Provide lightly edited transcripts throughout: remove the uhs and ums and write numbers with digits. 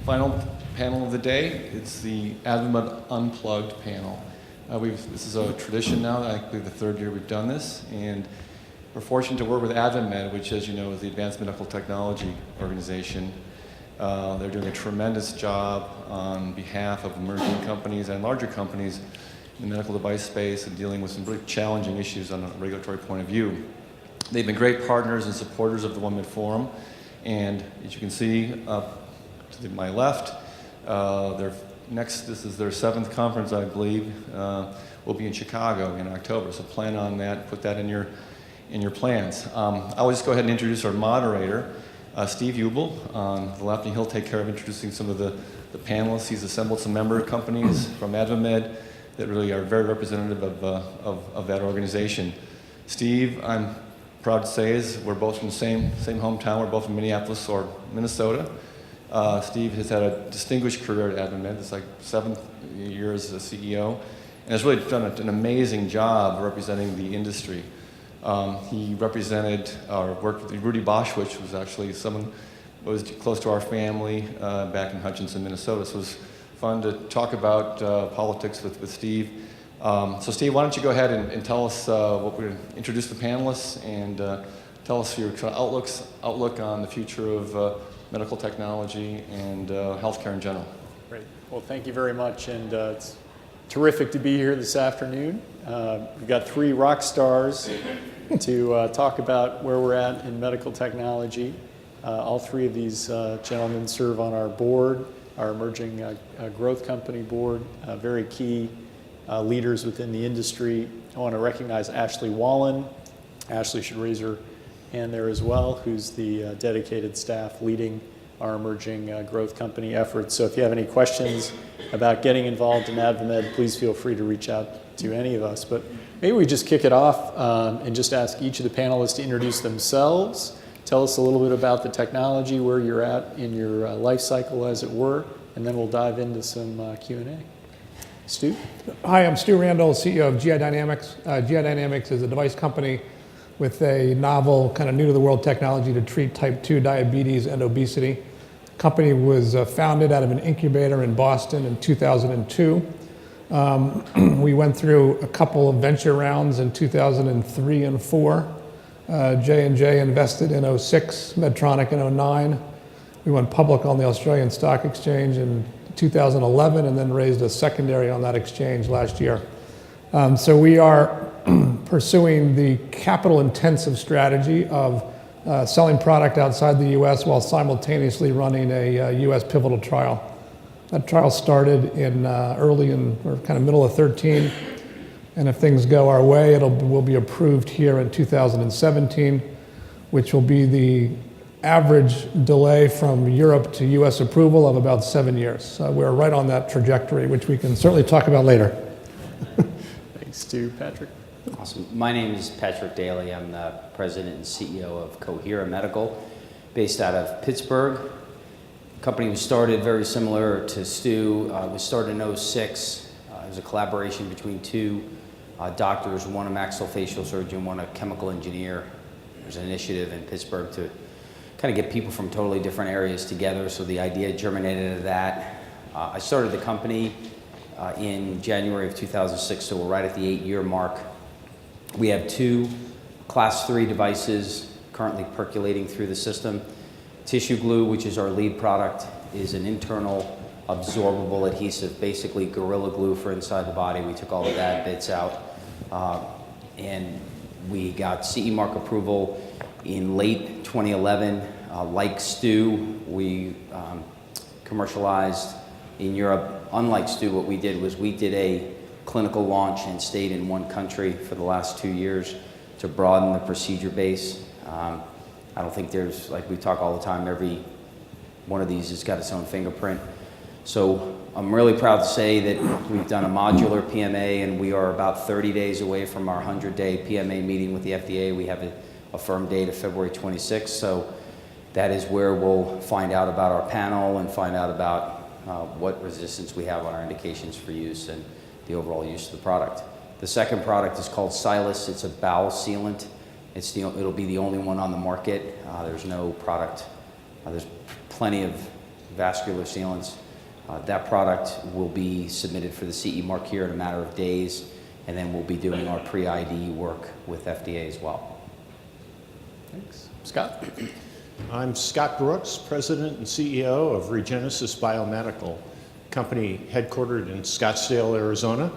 final panel of the day. It's the Advamed Unplugged panel. This is a tradition now. I believe the third year we've done this, and we're fortunate to work with Advamed, which, as you know, is the Advanced Medical Technology Organization. They're doing a tremendous job on behalf of emerging companies and larger companies in the medical device space and dealing with some really challenging issues on a regulatory point of view. They've been great partners and supporters of the OneMedForum, and as you can see up to my left, this is their 7th conference, I believe, will be in Chicago in October, so plan on that, put that in your plans. I'll just go ahead and introduce our moderator, Steve Ubel on the left, and he'll take care of introducing some of the panelists. He's assembled some member companies from Advamed that really are very representative of that organization. Steve, I'm proud to say, we're both from the same hometown. We're both from Minneapolis or Minnesota. Steve has had a distinguished career at Advamed. It's like 7 years as a CEO, and has really done an amazing job representing the industry. He represented or worked with Rudy Boschwitz, who was actually someone who was close to our family back in Hutchinson, Minnesota. So it was fun to talk about politics with Steve. So Steve, why don't you go ahead and tell us what we're going to introduce the panelists and tell us your kind of outlook on the future of medical technology and healthcare in general. Great. Well, thank you very much, and it's terrific to be here this afternoon. We've got 3 rock stars to talk about where we're at in medical technology. All 3 of these gentlemen serve on our board, our emerging growth company board, very key leaders within the industry. I want to recognize Ashley Wallen. Ashley should raise her hand there as well, who's the dedicated staff leading our emerging growth company efforts. So if you have any questions about getting involved in Advamed, please feel free to reach out to any of us. But maybe we just kick it off and just ask each of the panelists to introduce themselves, tell us a little bit about the technology, where you're at in your life cycle, as it were, and then we'll dive into some Q&A. Stu? Hi, I'm Stu Randall, CEO of GI Dynamics. GI Dynamics is a device company with a novel, kind of new-to-the-world technology to treat type 2 diabetes and obesity. The company was founded out of an incubator in Boston in 2002. We went through a couple of venture rounds in 2003 and 4. J&J invested in 06, Medtronic in 09. We went public on the Australian Stock Exchange in 2011 and then raised a secondary on that exchange last year. So we are pursuing the capital-intensive strategy of selling product outside the U.S. while simultaneously running a U.S. pivotal trial. That trial started in kind of middle of 13, and if things go our way, will be approved here in 2017, which will be the average delay from Europe to U.S. approval of about 7 years. So we're right on that trajectory, which we can certainly talk about later. Thanks, Stu. Patrick? Awesome. My name is Patrick Daly. I'm the president and CEO of Cohera Medical, based out of Pittsburgh. The company was started very similar to Stu. It was started in 06. It was a collaboration between 2 doctors, one a maxillofacial surgeon, one a chemical engineer. There's an initiative in Pittsburgh to kind of get people from totally different areas together, so the idea germinated of that. I started the company in January of 2006, so we're right at the 8-year mark. We have 2 class 3 devices currently percolating through the system. Tissue glue, which is our lead product, is an internal absorbable adhesive, basically Gorilla Glue for inside the body. We took all the bad bits out, and we got CE mark approval in late 2011. Like Stu, we commercialized in Europe. Unlike Stu, what we did was we did a clinical launch and stayed in 1 country for the last 2 years to broaden the procedure base. I don't think there's, like we talk all the time, every one of these has got its own fingerprint. So I'm really proud to say that we've done a modular PMA, and we are about 30 days away from our 100-day PMA meeting with the FDA. We have a firm date of February 26th, so that is where we'll find out about our panel and find out about what resistance we have on our indications for use and the overall use of the product. The second product is called Silas. It's a bowel sealant. It'll be the only one on the market. There's no product. There's plenty of vascular sealants. That product will be submitted for the CE mark here in a matter of days, and then we'll be doing our pre-IDE work with FDA as well. Thanks. Scott? I'm Scott Brooks, President and CEO of Regenesis Biomedical, company headquartered in Scottsdale, Arizona.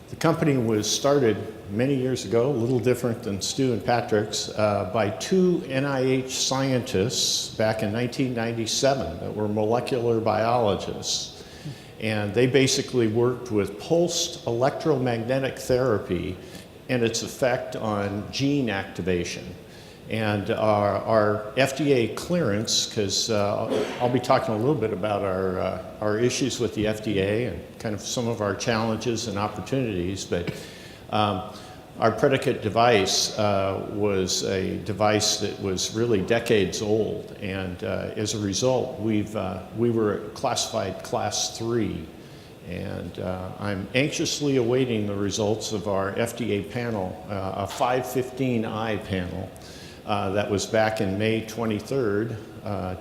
The company was started many years ago, a little different than Stu and Patrick's, by two NIH scientists back in 1997 that were molecular biologists. And they basically worked with pulsed electromagnetic therapy and its effect on gene activation. And our FDA clearance, because I'll be talking a little bit about our issues with the FDA and kind of some of our challenges and opportunities, but our predicate device was a device that was really decades old, and as a result, we were classified Class 3. And I'm anxiously awaiting the results of our FDA panel, a 515I panel, that was back in May 23rd,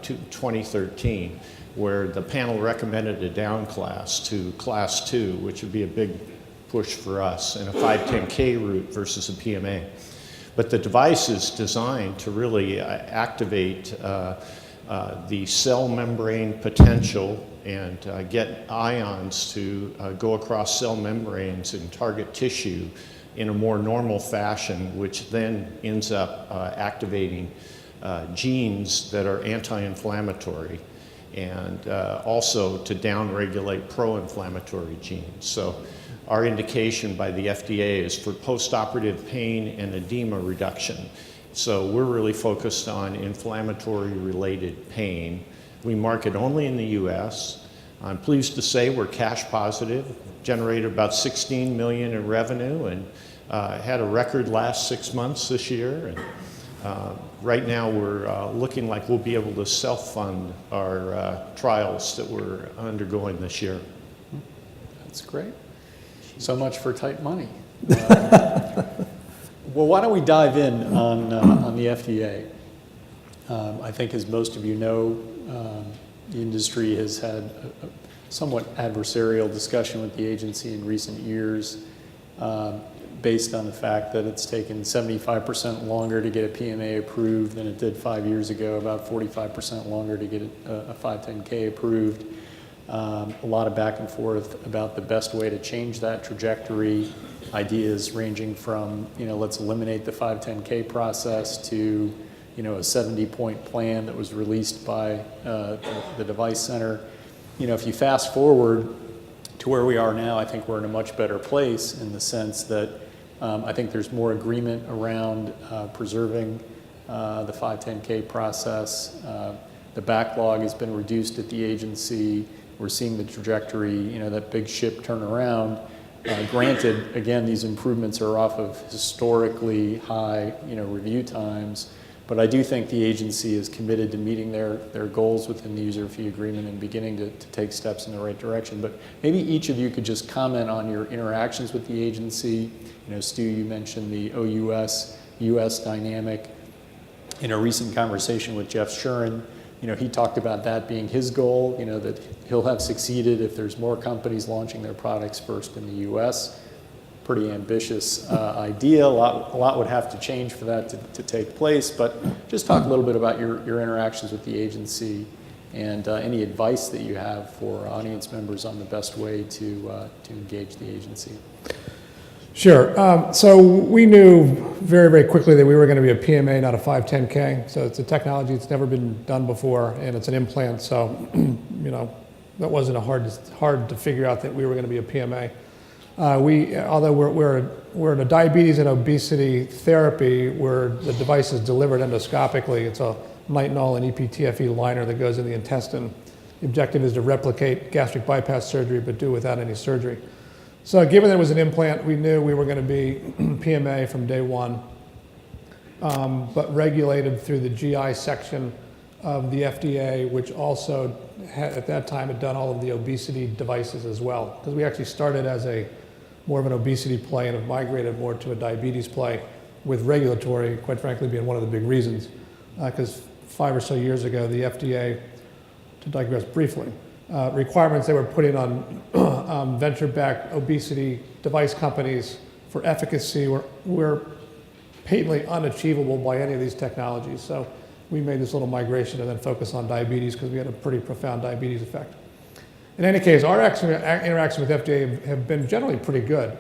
2013, where the panel recommended a down class to Class 2, which would be a big push for us, and a 510K route versus a PMA. But the device is designed to really activate the cell membrane potential and get ions to go across cell membranes and target tissue in a more normal fashion, which then ends up activating genes that are anti-inflammatory, and also to downregulate pro-inflammatory genes. So our indication by the FDA is for postoperative pain and edema reduction. So we're really focused on inflammatory related pain. We market only in the US. I'm pleased to say we're cash positive, generated about $16 million in revenue, and had a record last 6 months this year. And right now we're looking like we'll be able to self-fund our trials that we're undergoing this year. That's great. So much for tight money. Well, why don't we dive in on the FDA? I think, as most of you know, the industry has had a somewhat adversarial discussion with the agency in recent years, based on the fact that it's taken 75% longer to get a PMA approved than it did 5 years ago, about 45% longer to get a 510K approved. A lot of back and forth about the best way to change that trajectory, ideas ranging from, let's eliminate the 510K process to, a 70-point plan that was released by the Device Center. If you fast forward to where we are now, I think we're in a much better place in the sense that I think there's more agreement around preserving the 510K process. The backlog has been reduced at the agency. We're seeing the trajectory, that big ship turn around. Granted, again, these improvements are off of historically high, review times, but I do think the agency is committed to meeting their goals within the user fee agreement and beginning to take steps in the right direction. But maybe each of you could just comment on your interactions with the agency. Stu, you mentioned the OUS-US dynamic. In a recent conversation with Jeff Shuren, he talked about that being his goal, that he'll have succeeded if there's more companies launching their products first in the US. Pretty ambitious idea. A lot would have to change for that to take place, but just talk a little bit about your interactions with the agency and any advice that you have for audience members on the best way to engage the agency. Sure. So we knew very, very quickly that we were going to be a PMA, not a 510K. So it's a technology that's never been done before, and it's an implant. So, that wasn't hard to figure out that we were going to be a PMA. Although we're in a diabetes and obesity therapy where the device is delivered endoscopically, it's a nitinol and EPTFE liner that goes in the intestine. The objective is to replicate gastric bypass surgery, but do without any surgery. So given that it was an implant, we knew we were going to be PMA from day one, but regulated through the GI section of the FDA, which also at that time had done all of the obesity devices as well. Because we actually started as more of an obesity play and have migrated more to a diabetes play, with regulatory, quite frankly, being one of the big reasons. Because 5 or so years ago, the FDA to digress briefly, requirements they were putting on venture-backed obesity device companies for efficacy were patently unachievable by any of these technologies. So we made this little migration to then focus on diabetes because we had a pretty profound diabetes effect. In any case, our interaction with FDA have been generally pretty good.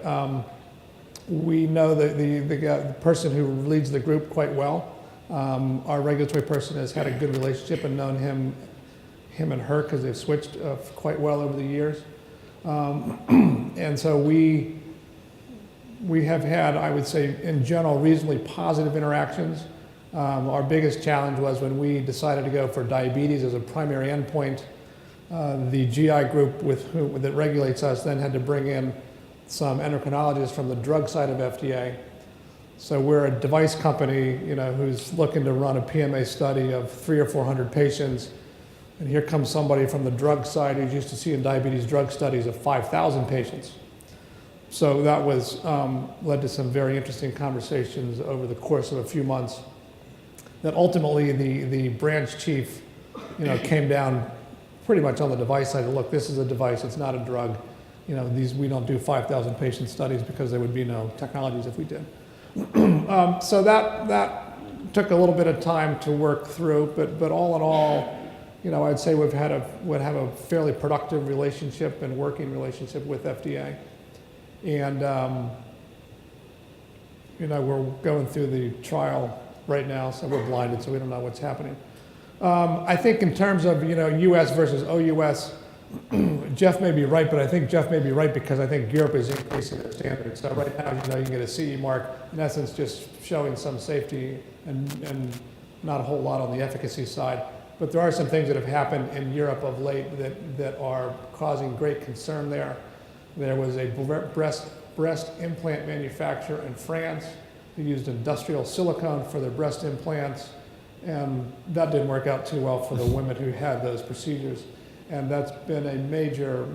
We know the person who leads the group quite well. Our regulatory person has had a good relationship and known him and her because they've switched quite well over the years. And so we have had, I would say, in general, reasonably positive interactions. Our biggest challenge was when we decided to go for diabetes as a primary endpoint. The GI group that regulates us then had to bring in some endocrinologists from the drug side of FDA. So we're a device company, who's looking to run a PMA study of 300 or 400 patients. And here comes somebody from the drug side who's used to seeing diabetes drug studies of 5,000 patients. So that was led to some very interesting conversations over the course of a few months. That ultimately the branch chief, came down pretty much on the device side. Look, this is a device; it's not a drug. We don't do 5,000 patient studies because there would be no technologies if we did. So that took a little bit of time to work through, but all in all, I'd say would have a fairly productive relationship and working relationship with FDA. And, we're going through the trial right now, so we're blinded, so we don't know what's happening. I think in terms of, US versus OUS, Jeff may be right, but I think Jeff may be right because I think Europe is increasing their standards. So right now, you can get a CE mark, in essence, just showing some safety and not a whole lot on the efficacy side. But there are some things that have happened in Europe of late that are causing great concern there. There was a breast implant manufacturer in France who used industrial silicone for their breast implants, and that didn't work out too well for the women who had those procedures. And that's been a major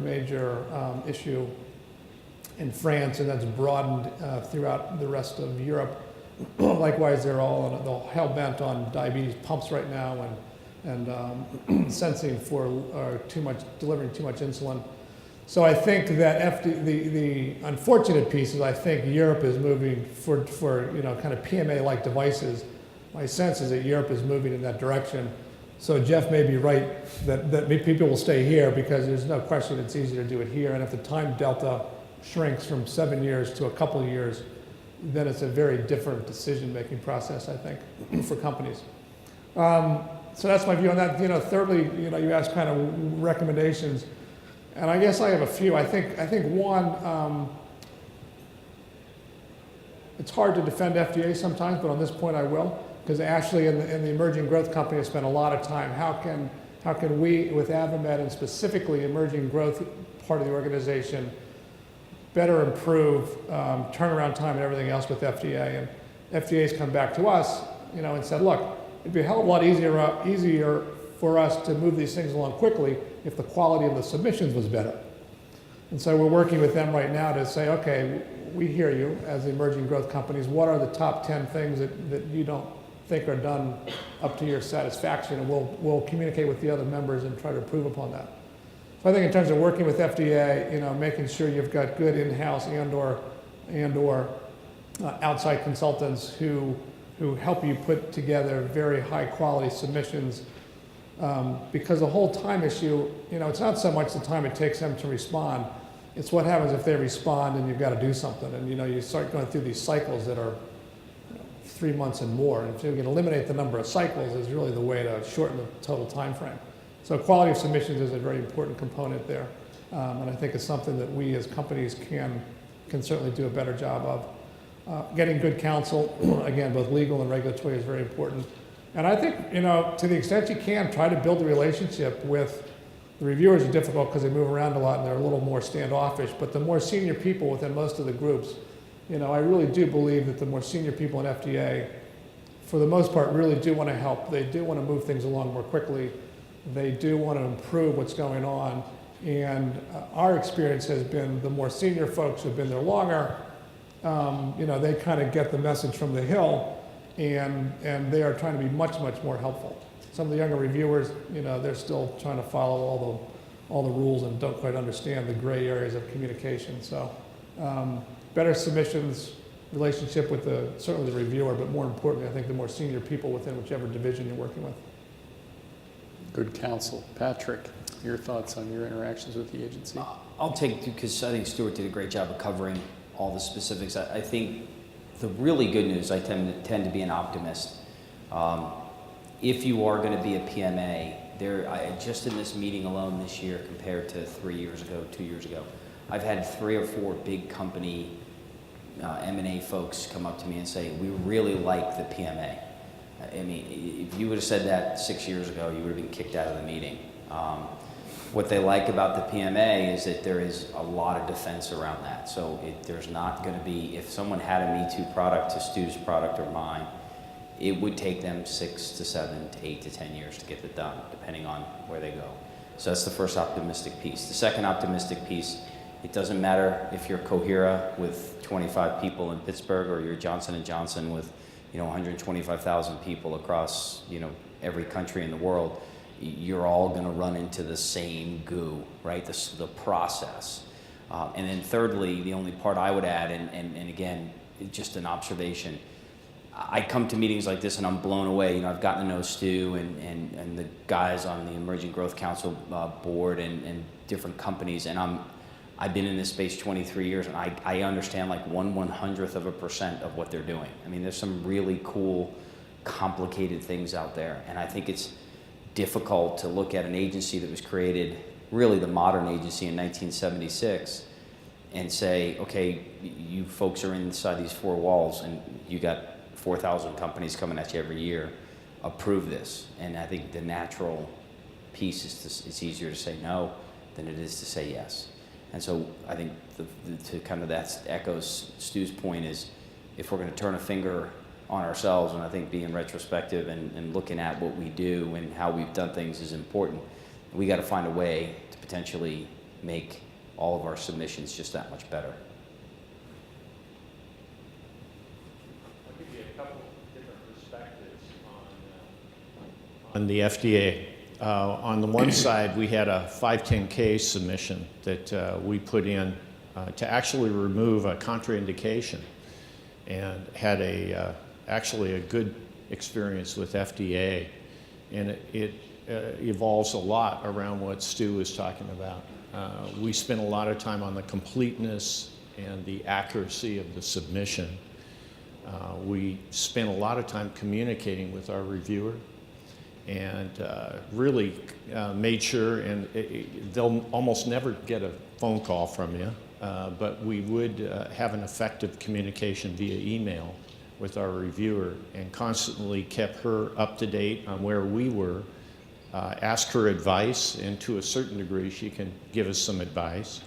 issue in France, and that's broadened throughout the rest of Europe. Likewise, they're all hell-bent on diabetes pumps right now and sensing for delivering too much insulin. So I think that the unfortunate piece is I think Europe is moving for kind of PMA-like devices. My sense is that Europe is moving in that direction. So Jeff may be right that people will stay here because there's no question it's easier to do it here. And if the time delta shrinks from 7 years to a couple of years, then it's a very different decision-making process, I think, for companies. So that's my view on that. Thirdly, you asked kind of recommendations, and I guess I have a few. I think one, it's hard to defend FDA sometimes, but on this point I will. Because Ashley and the emerging growth company have spent a lot of time. How can we, with Advamed and specifically emerging growth part of the organization, better improve turnaround time and everything else with FDA? And FDA's come back to us, and said, look, it'd be a hell of a lot easier for us to move these things along quickly if the quality of the submissions was better. And so we're working with them right now to say, okay, we hear you as the emerging growth companies. What are the top 10 things that you don't think are done up to your satisfaction, and we'll communicate with the other members and try to improve upon that. So I think in terms of working with FDA, making sure you've got good in-house and/or outside consultants who help you put together very high-quality submissions, because the whole time issue, it's not so much the time it takes them to respond, it's what happens if they respond and you've got to do something, and you start going through these cycles that are 3 months and more. And if you can eliminate the number of cycles is really the way to shorten the total time frame. So quality of submissions is a very important component there. And I think it's something that we as companies can certainly do a better job of. Getting good counsel, again, both legal and regulatory is very important. And I think, to the extent you can, try to build a relationship with the reviewers. Are difficult because they move around a lot and they're a little more standoffish, but the more senior people within most of the groups, I really do believe that the more senior people in FDA, for the most part, really do want to help. They do want to move things along more quickly. They do want to improve what's going on. And our experience has been the more senior folks who've been there longer, they kind of get the message from the Hill, and they are trying to be much, much more helpful. some of the younger reviewers, they're still trying to follow all the rules and don't quite understand the gray areas of communication. So better submissions, relationship with certainly the reviewer, but more importantly, I think the more senior people within whichever division you're working with. Good counsel. Patrick, your thoughts on your interactions with the agency? I'll take, because I think Stuart did a great job of covering all the specifics. I think the really good news, I tend to be an optimist. If you are going to be a PMA, just in this meeting alone this year compared to 3 years ago, 2 years ago, I've had 3 or 4 big company M&A folks come up to me and say, we really like the PMA. I mean, if you would have said that 6 years ago, you would have been kicked out of the meeting. What they like about the PMA is that there is a lot of defense around that. So there's not going to be, if someone had a Me Too product to Stu's product or mine, it would take them 6 to 7 to 8 to 10 years to get it done, depending on where they go. So that's the first optimistic piece. The second optimistic piece, it doesn't matter if you're Cohera with 25 people in Pittsburgh or you're Johnson & Johnson with 125,000 people across every country in the world. You're all going to run into the same goo, right? The process. And then thirdly, the only part I would add, and again, just an observation, I come to meetings like this and I'm blown away. I've gotten to know Stu and the guys on the Emerging Growth Council board and different companies, and I've been in this space 23 years, and I understand like 1/100% of what they're doing. I mean, there's some really cool, complicated things out there, and I think it's difficult to look at an agency that was created, really the modern agency in 1976, and say, okay, you folks are inside these 4 walls, and you got 4,000 companies coming at you every year. Approve this, and I think the natural piece is it's easier to say no than it is to say yes. And so I think to kind of that echoes Stu's point is, if we're going to turn a finger on ourselves, and I think being retrospective and looking at what we do and how we've done things is important, we got to find a way to potentially make all of our submissions just that much better. I'll give you a couple different perspectives on the FDA. On the one side, we had a 510K submission that we put in to actually remove a contraindication, and had actually a good experience with FDA, and it evolves a lot around what Stu was talking about. We spent a lot of time on the completeness and the accuracy of the submission. We spent a lot of time communicating with our reviewer, and really made sure, and they'll almost never get a phone call from you, but we would have an effective communication via email with our reviewer, and constantly kept her up to date on where we were, ask her advice, and to a certain degree she can give us some advice.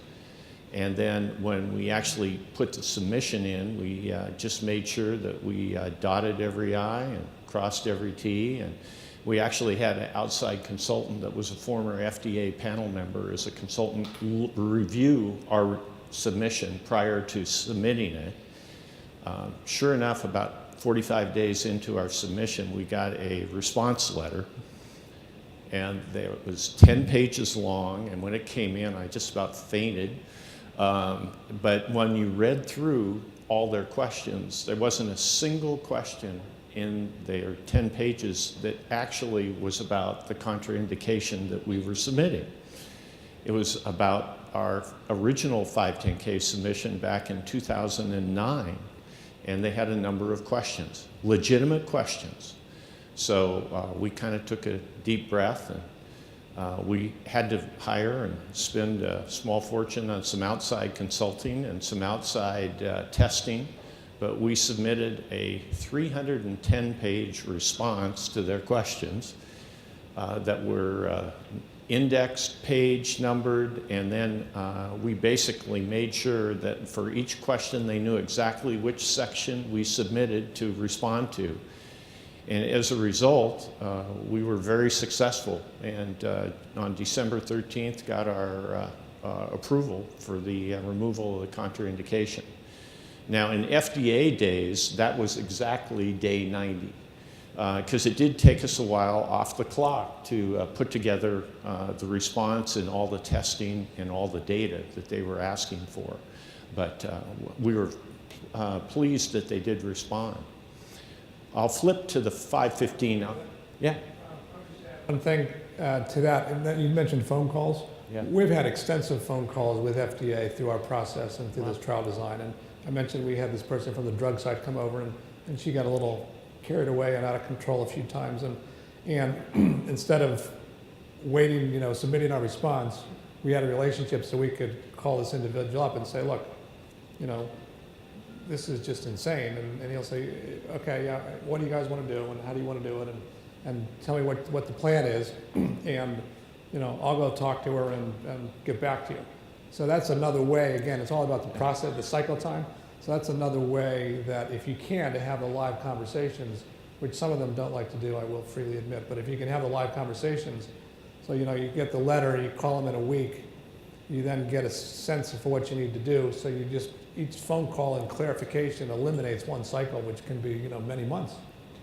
And then when we actually put the submission in, we just made sure that we dotted every I and crossed every T, and we actually had an outside consultant that was a former FDA panel member as a consultant review our submission prior to submitting it. Sure enough, about 45 days into our submission, we got a response letter, and it was 10 pages long, and when it came in, I just about fainted. But when you read through all their questions, there wasn't a single question in their 10 pages that actually was about the contraindication that we were submitting. It was about our original 510K submission back in 2009, and they had a number of questions, legitimate questions. So we kind of took a deep breath, and we had to hire and spend a small fortune on some outside consulting and some outside testing, but we submitted a 310-page response to their questions that were indexed, page numbered, and then we basically made sure that for each question they knew exactly which section we submitted to respond to. And as a result, we were very successful, and on December 13th got our approval for the removal of the contraindication. Now in FDA days, that was exactly day 90. because it did take us a while off the clock to put together the response and all the testing and all the data that they were asking for. But we were pleased that they did respond. I'll flip to the 515. Yeah. One thing to that, and then you mentioned phone calls. Yeah. We've had extensive phone calls with FDA through our process and through this trial design. And I mentioned we had this person from the drug side come over, and she got a little carried away and out of control a few times. And instead of waiting, submitting our response, we had a relationship so we could call this individual up and say, look, this is just insane. And he'll say, okay, yeah, what do you guys want to do, and how do you want to do it, and tell me what the plan is, and I'll go talk to her and get back to you. So that's another way. Again, it's all about the process, the cycle time. So that's another way that if you can, to have the live conversations, which some of them don't like to do, I will freely admit, but if you can have the live conversations, so you get the letter, you call them in a week, you then get a sense for what you need to do. So you just, each phone call and clarification eliminates one cycle, which can be many months.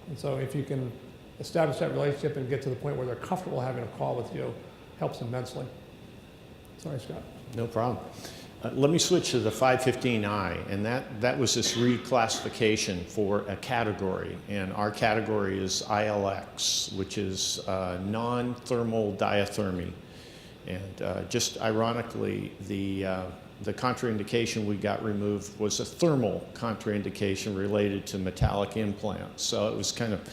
And so if you can establish that relationship and get to the point where they're comfortable having a call with you, helps immensely. Sorry, Scott. No problem. Let me switch to the 515I, and that was this reclassification for a category, and our category is ILX, which is non-thermal diathermy. And just ironically, the contraindication we got removed was a thermal contraindication related to metallic implants. So it was kind of,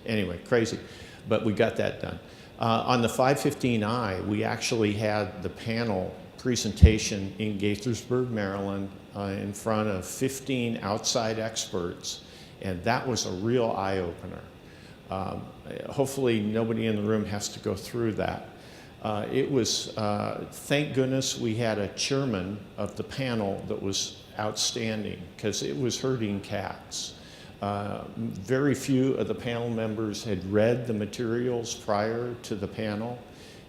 anyway, crazy, but we got that done. On the 515I, we actually had the panel presentation in Gaithersburg, Maryland, in front of 15 outside experts, and that was a real eye-opener. Hopefully nobody in the room has to go through that. It was, thank goodness we had a chairman of the panel that was outstanding, because it was herding cats. Very few of the panel members had read the materials prior to the panel,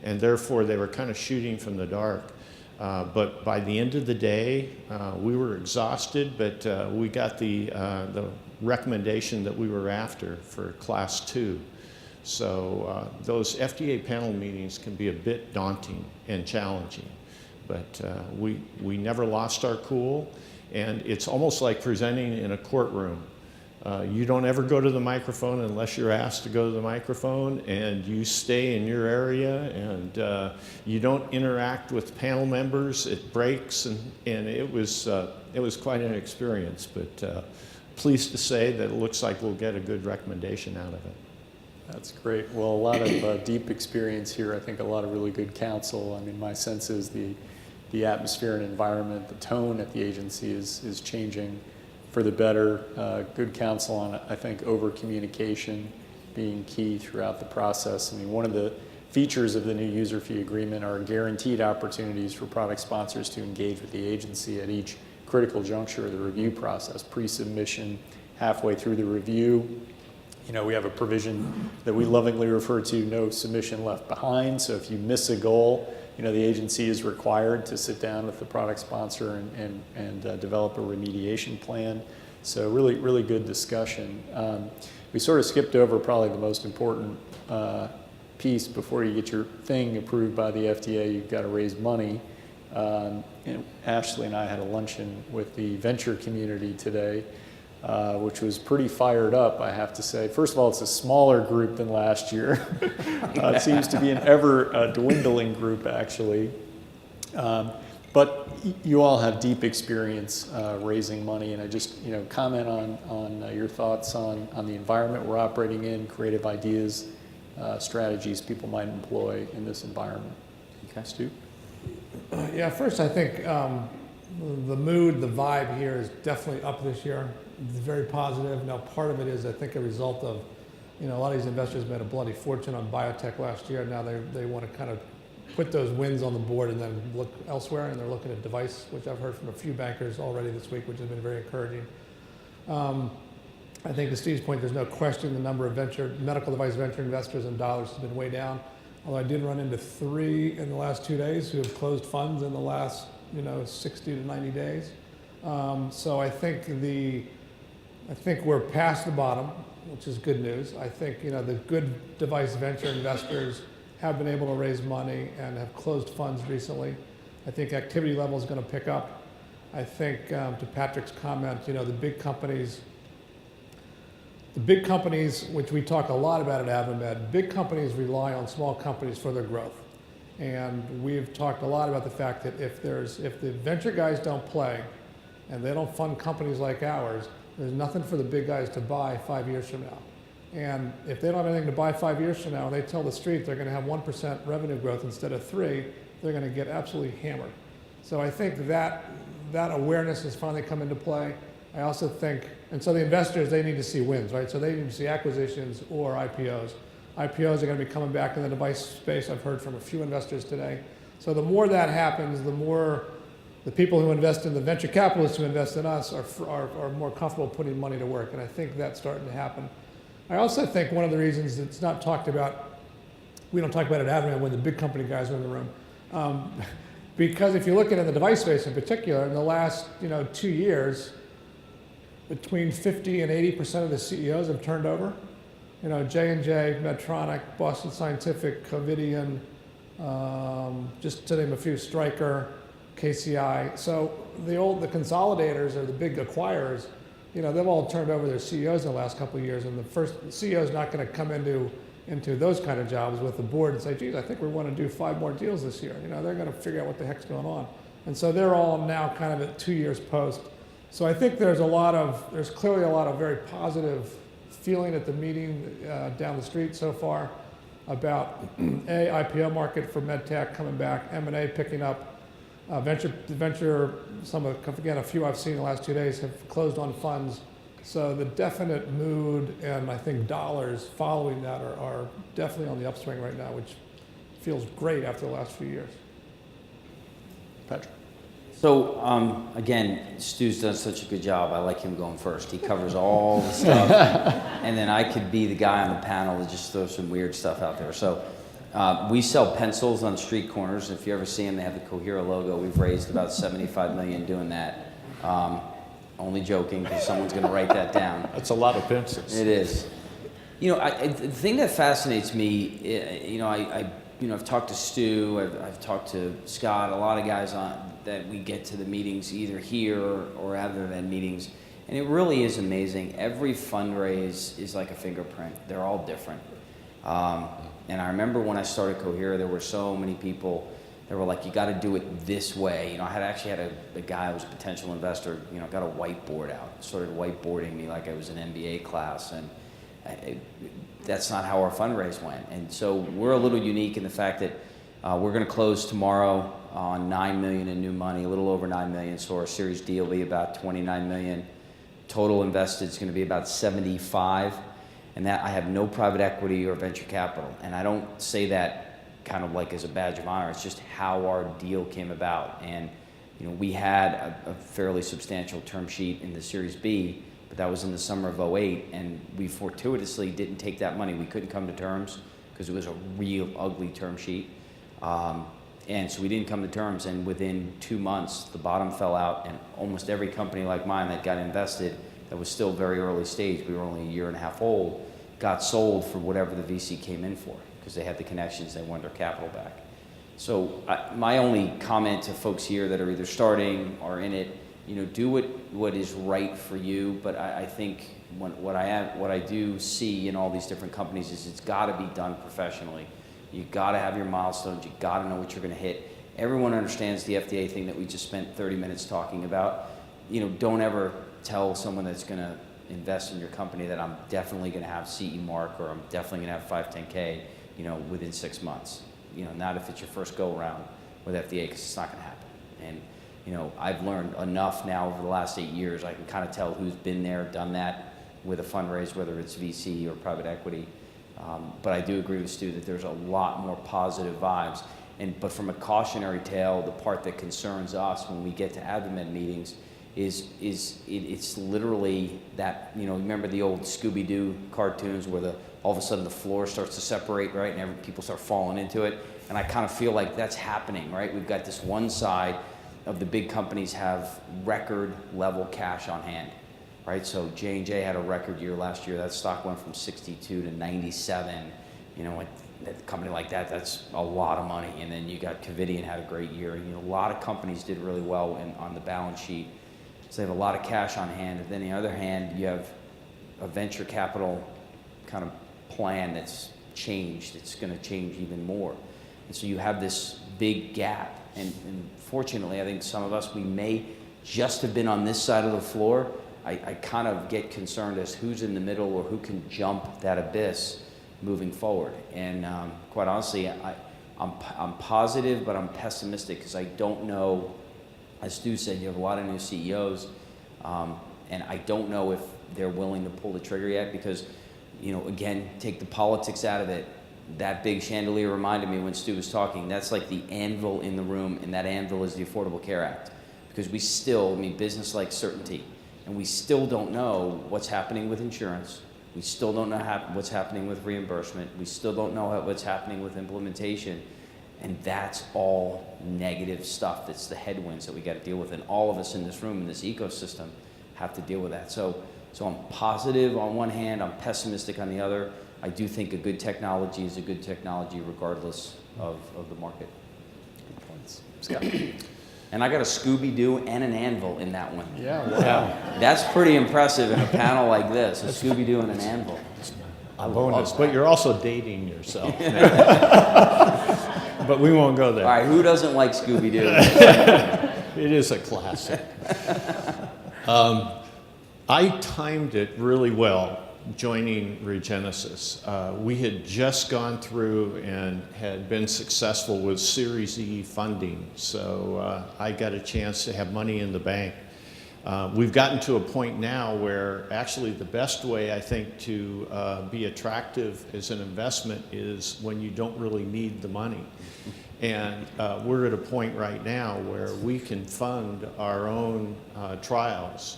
and therefore they were kind of shooting from the dark. But by the end of the day, we were exhausted, but we got the recommendation that we were after for Class 2. So those FDA panel meetings can be a bit daunting and challenging, but we never lost our cool, and it's almost like presenting in a courtroom. You don't ever go to the microphone unless you're asked to go to the microphone, and you stay in your area, and you don't interact with panel members. It breaks, and it was quite an experience, but pleased to say that it looks like we'll get a good recommendation out of it. That's great. Well, a lot of deep experience here. I think a lot of really good counsel. I mean, my sense is the atmosphere and environment, the tone at the agency is changing for the better. Good counsel on, I think, over-communication being key throughout the process. I mean, one of the features of the new user fee agreement are guaranteed opportunities for product sponsors to engage with the agency at each critical juncture of the review process, pre-submission, halfway through the review. We have a provision that we lovingly refer to, no submission left behind. So if you miss a goal, the agency is required to sit down with the product sponsor and develop a remediation plan. So really, really good discussion. We sort of skipped over probably the most important piece. Before you get your thing approved by the FDA, you've got to raise money. Ashley and I had a luncheon with the venture community today, which was pretty fired up, I have to say. First of all, it's a smaller group than last year. It seems to be an ever dwindling group, actually. But you all have deep experience raising money, and I just comment on your thoughts on the environment we're operating in, creative ideas, strategies people might employ in this environment. Okay, Stu? Yeah, first I think the mood, the vibe here is definitely up this year. It's very positive. Now, part of it is, I think, a result of, a lot of these investors made a bloody fortune on biotech last year. Now they want to kind of put those wins on the board and then look elsewhere, and they're looking at device, which I've heard from a few bankers already this week, which has been very encouraging. I think to Steve's point, there's no question the number of medical device venture investors in dollars has been way down. Although I did run into 3 in the last 2 days who have closed funds in the last 60 to 90 days. So I think we're past the bottom. which is good news. I think the good device venture investors have been able to raise money and have closed funds recently. I think activity level is going to pick up. I think to Patrick's comment, the big companies, which we talk a lot about at Advamed, big companies rely on small companies for their growth. And we've talked a lot about the fact that if the venture guys don't play and they don't fund companies like ours, there's nothing for the big guys to buy 5 years from now. And if they don't have anything to buy 5 years from now, and they tell the street they're going to have 1% revenue growth instead of 3%, they're going to get absolutely hammered. So I think that awareness has finally come into play. I also think, and so the investors, they need to see wins, right? So they need to see acquisitions or IPOs. IPOs are going to be coming back in the device space. I've heard from a few investors today. So the more that happens, the more the people who invest in the venture capitalists who invest in us are more comfortable putting money to work. And I think that's starting to happen. I also think one of the reasons it's not talked about, we don't talk about it at Advamed when the big company guys are in the room, because if you look at it in the device space in particular, in the last 2 years, between 50 and 80% of the CEOs have turned over. J&J, Medtronic, Boston Scientific, Covidien, just to name a few, Stryker, KCI. So the consolidators or the big acquirers, they've all turned over their CEOs in the last couple of years, and the CEO is not going to come into those kind of jobs with the board and say, geez, I think we want to do 5 more deals this year. They're going to figure out what the heck's going on. And so they're all now kind of at 2 years post. So I think there's clearly a lot of very positive feeling at the meeting down the street so far about IPO market for MedTech coming back, M&A picking up, venture, a few I've seen in the last 2 days have closed on funds. So the definite mood and I think dollars following that are definitely on the upswing right now, which feels great after the last few years. Patrick? So again, Stu's done such a good job. I like him going first. He covers all the stuff, and then I could be the guy on the panel that just throws some weird stuff out there. So we sell pencils on street corners. If you ever see them, they have the Cohera logo. We've raised about $75 million doing that. Only joking, because someone's going to write that down. That's a lot of pencils. It is. The thing that fascinates me, I've talked to Stu, I've talked to Scott, a lot of guys that we get to the meetings either here or other than meetings, and it really is amazing. Every fundraise is like a fingerprint. They're all different. And I remember when I started Cohera, there were so many people that were like, you got to do it this way. I had a guy who was a potential investor, got a whiteboard out, started whiteboarding me like I was an MBA class, and that's not how our fundraise went. And so we're a little unique in the fact that we're going to close tomorrow on $9 million in new money, a little over $9 million. So our Series D will be about $29 million. Total invested is going to be about 75, and that I have no private equity or venture capital. And I don't say that kind of like as a badge of honor. It's just how our deal came about. And we had a fairly substantial term sheet in the Series B, but that was in the summer of '08, and we fortuitously didn't take that money. We couldn't come to terms because it was a real ugly term sheet. And so we didn't come to terms, and within 2 months, the bottom fell out, and almost every company like mine that got invested that was still very early stage, we were only a year and a half old, got sold for whatever the VC came in for, because they had the connections, they wanted their capital back. So my only comment to folks here that are either starting or in it, do what is right for you. But I think what I do see in all these different companies is it's got to be done professionally. You got to have your milestones. You got to know what you're going to hit. Everyone understands the FDA thing that we just spent 30 minutes talking about. Don't ever tell someone that's going to invest in your company that I'm definitely going to have CE mark or I'm definitely going to have 510K, within 6 months. Not if it's your first go around with FDA, because it's not going to happen. And I've learned enough now over the last 8 years. I can kind of tell who's been there, done that with a fundraise, whether it's VC or private equity. But I do agree with Stu that there's a lot more positive vibes. But from a cautionary tale, the part that concerns us when we get to Advamed meetings it's literally that, remember the old Scooby-Doo cartoons where all of a sudden the floor starts to separate, right, and people start falling into it. And I kind of feel like that's happening, right? We've got this one side of the big companies have record level cash on hand. right? So J&J had a record year last year. That stock went from 62 to 97. You know, a company like that, that's a lot of money. And then you got Covidien had a great year. You know, a lot of companies did really well on the balance sheet. So they have a lot of cash on hand. And then on the other hand, you have a venture capital kind of plan that's changed. It's going to change even more. And so you have this big gap. And fortunately, I think some of us, we may just have been on this side of the floor. I kind of get concerned as who's in the middle or who can jump that abyss moving forward. And quite honestly, I'm positive, but I'm pessimistic because I don't know. As Stu said, you have a lot of new CEOs, and I don't know if they're willing to pull the trigger yet because, you know, again, take the politics out of it. That big chandelier reminded me when Stu was talking, that's like the anvil in the room, and that anvil is the Affordable Care Act. Because we still, I mean, business like certainty, and we still don't know what's happening with insurance. We still don't know what's happening with reimbursement. We still don't know what's happening with implementation. And that's all negative stuff. That's the headwinds that we got to deal with. And all of us in this room, in this ecosystem, have to deal with that. So I'm positive on one hand, I'm pessimistic on the other. I do think a good technology is a good technology regardless of the market. Good points. Scott? And I got a Scooby-Doo and an anvil in that one. Yeah, wow. That's pretty impressive in a panel like this, a Scooby-Doo and an anvil. A bonus, but you're also dating yourself. But we won't go there. All right, who doesn't like Scooby-Doo? It is a classic. I timed it really well joining Regenesis. We had just gone through and had been successful with Series E funding, so I got a chance to have money in the bank. We've gotten to a point now where actually the best way, I think, to be attractive as an investment is when you don't really need the money. And we're at a point right now where we can fund our own trials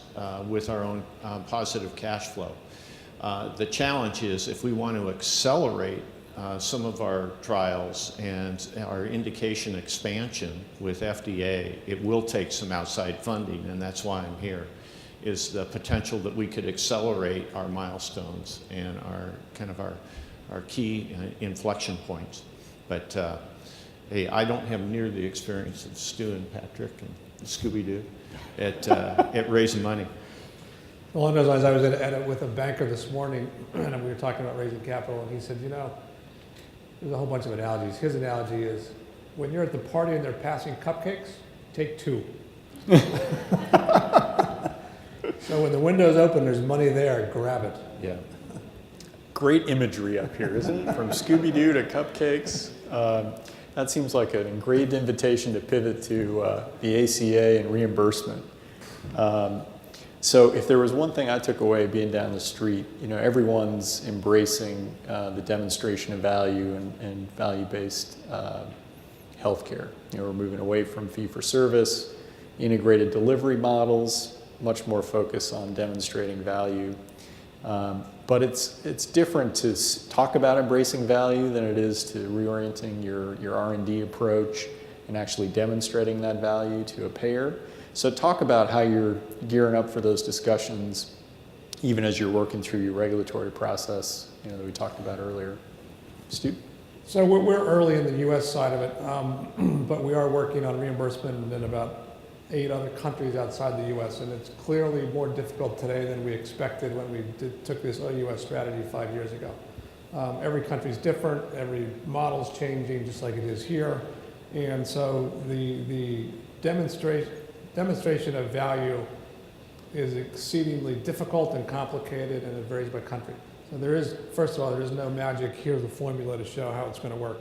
with our own positive cash flow. The challenge is if we want to accelerate some of our trials and our indication expansion with FDA, it will take some outside funding, and that's why I'm here, is the potential that we could accelerate our milestones and our key inflection points. But hey, I don't have near the experience of Stu and Patrick and Scooby-Doo at raising money. Well, I was with a banker this morning, and we were talking about raising capital, and he said, you know, there's a whole bunch of analogies. His analogy is, when you're at the party and they're passing cupcakes, take 2. So when the window's open, there's money there, grab it. Yeah. Great imagery up here, isn't it? From Scooby-Doo to cupcakes. That seems like an engraved invitation to pivot to the ACA and reimbursement. So if there was one thing I took away being down the street, you know, everyone's embracing the demonstration of value and value-based healthcare. You know, we're moving away from fee-for-service, integrated delivery models, much more focus on demonstrating value. But it's different to talk about embracing value than it is to reorienting your R&D approach and actually demonstrating that value to a payer. So talk about how you're gearing up for those discussions, even as you're working through your regulatory process, you know, that we talked about earlier. Stu? So we're early in the U.S. side of it, but we are working on reimbursement in about 8 other countries outside the U.S., and it's clearly more difficult today than we expected when we took this OUS strategy 5 years ago. Every country's different, every model's changing, just like it is here, and so the demonstration of value is exceedingly difficult and complicated, and it varies by country. So there is, first of all, there is no magic, here's a formula to show how it's going to work.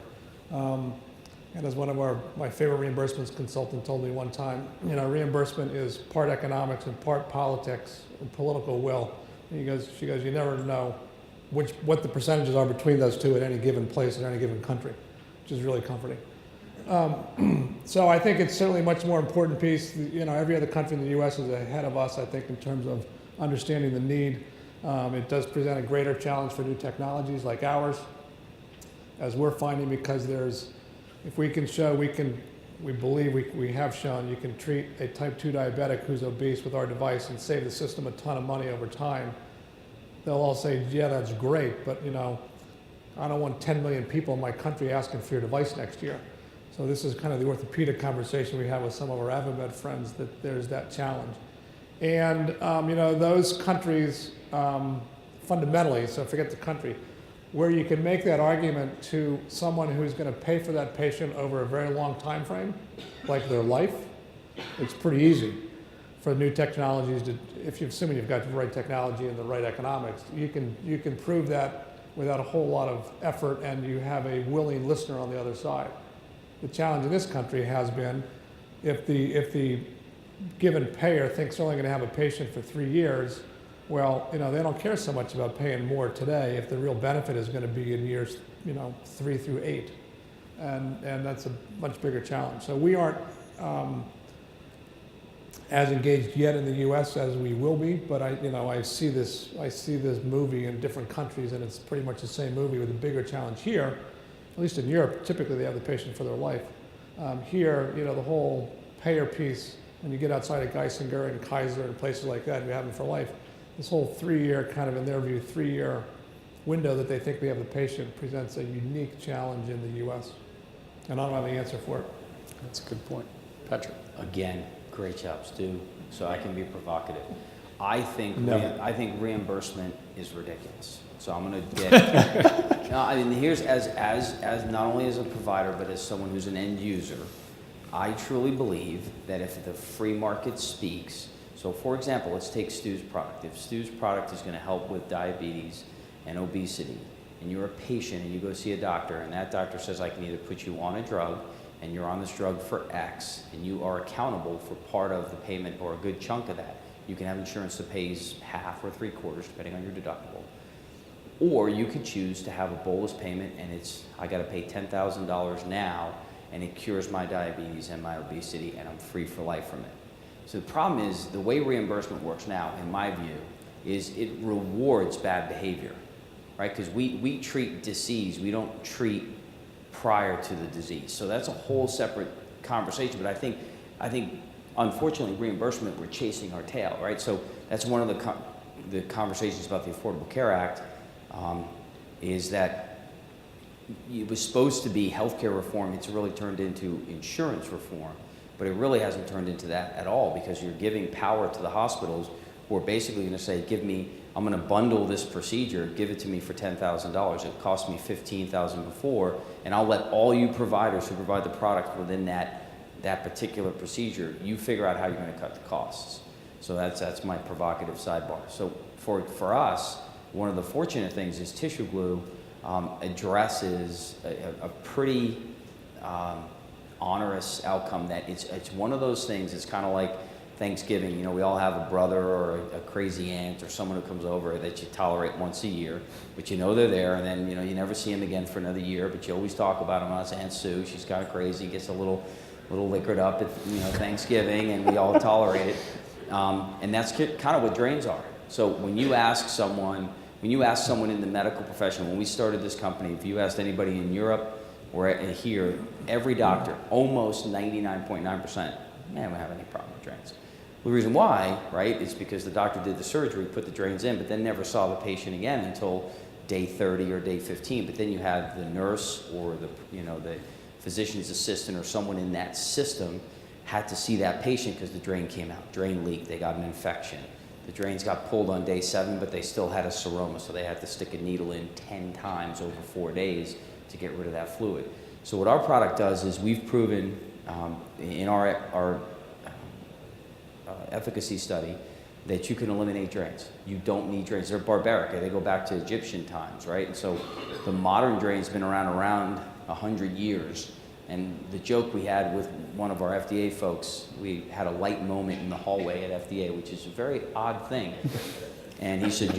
And as one of my favorite reimbursements consultant told me one time, you know, reimbursement is part economics and part politics and political will. And she goes, you never know what the percentages are between those two at any given place in any given country, which is really comforting. So I think it's certainly a much more important piece. You know, every other country in the U.S. is ahead of us, I think, in terms of understanding the need. It does present a greater challenge for new technologies like ours, as we're finding, because if we can show we can we believe we have shown you can treat a type 2 diabetic who's obese with our device and save the system a ton of money over time, they'll all say, yeah, that's great, but I don't want 10 million people in my country asking for your device next year. So this is kind of the orthopedic conversation we have with some of our Advamed friends, that there's that challenge. And those countries fundamentally, so forget the country, where you can make that argument to someone who's going to pay for that patient over a very long time frame, like their life, it's pretty easy for new technologies to, if you're assuming you've got the right technology and the right economics, you can prove that without a whole lot of effort, and you have a willing listener on the other side. The challenge in this country has been, if the given payer thinks they're only going to have a patient for 3 years, well, they don't care so much about paying more today if the real benefit is going to be in years, 3 through 8, and that's a much bigger challenge. So we aren't as engaged yet in the U.S. as we will be, but I see this movie in different countries, and it's pretty much the same movie with a bigger challenge here. At least in Europe, typically they have the patient for their life. Here, the whole payer piece, when you get outside of Geisinger and Kaiser and places like that, you have them for life. This whole 3-year, kind of in their view, 3-year window that they think we have the patient presents a unique challenge in the U.S. And I don't have the answer for it. That's a good point. Patrick? Again, great job, Stu. So I can be provocative. I think reimbursement is ridiculous. So I'm going to get. No, here's as not only as a provider but as someone who's an end user, I truly believe that if the free market speaks. So, for example, let's take Stu's product. If Stu's product is going to help with diabetes and obesity, and you're a patient and you go see a doctor, and that doctor says, I can either put you on a drug, and you're on this drug for X, and you are accountable for part of the payment or a good chunk of that. You can have insurance that pays half or 3/4, depending on your deductible. Or you could choose to have a bolus payment, and it's, I got to pay $10,000 now, and it cures my diabetes and my obesity, and I'm free for life from it. So the problem is, the way reimbursement works now, in my view, is it rewards bad behavior, right? Because we treat disease, we don't treat prior to the disease. So that's a whole separate conversation. But I think unfortunately, reimbursement, we're chasing our tail, right? So that's one of the conversations about the Affordable Care Act, is that it was supposed to be healthcare reform. It's really turned into insurance reform. But it really hasn't turned into that at all, because you're giving power to the hospitals who are basically going to say, I'm going to bundle this procedure, give it to me for $10,000. It cost me $15,000 before, and I'll let all you providers who provide the product within that particular procedure, you figure out how you're going to cut the costs. So that's my provocative sidebar. So for us, one of the fortunate things is tissue glue addresses a pretty onerous outcome. That it's one of those things. It's kind of like Thanksgiving. We all have a brother or a crazy aunt or someone who comes over that you tolerate once a year, but they're there, and then you never see them again for another year, but you always talk about them. That's Aunt Sue. She's kind of crazy, gets a little liquored up at Thanksgiving, and we all tolerate it. And that's kind of what drains are. So when you ask someone in the medical profession, when we started this company, if you asked anybody in Europe or here, every doctor, almost 99.9%, man, we don't have any problem with drains. The reason why, right, is because the doctor did the surgery, put the drains in, but then never saw the patient again until day 30 or day 15. But then you have the nurse or the physician's assistant or someone in that system had to see that patient because the drain came out, drain leaked, they got an infection. The drains got pulled on day 7, but they still had a seroma, so they had to stick a needle in 10 times over 4 days to get rid of that fluid. So what our product does is we've proven in our efficacy study that you can eliminate drains. You don't need drains. They're barbaric. They go back to Egyptian times, right? And so the modern drain's been around 100 years. And the joke we had with one of our FDA folks, we had a light moment in the hallway at FDA, which is a very odd thing. And he said,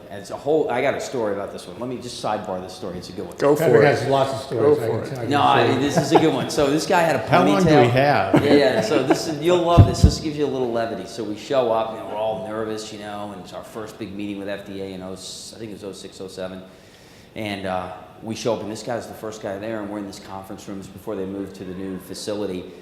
it's a whole, I got a story about this one. Let me just sidebar this story. It's a good one. Go for Patrick it. has lots of stories. Go for it. No, this is a good one. So this guy had a ponytail. How long do we have? Yeah, so you'll love this. This gives you a little levity. So we show up, we're all nervous, and it's our first big meeting with FDA in I think it was 06, 07. And we show up, and this guy's the first guy there, and we're in this conference room before they move to the new facility,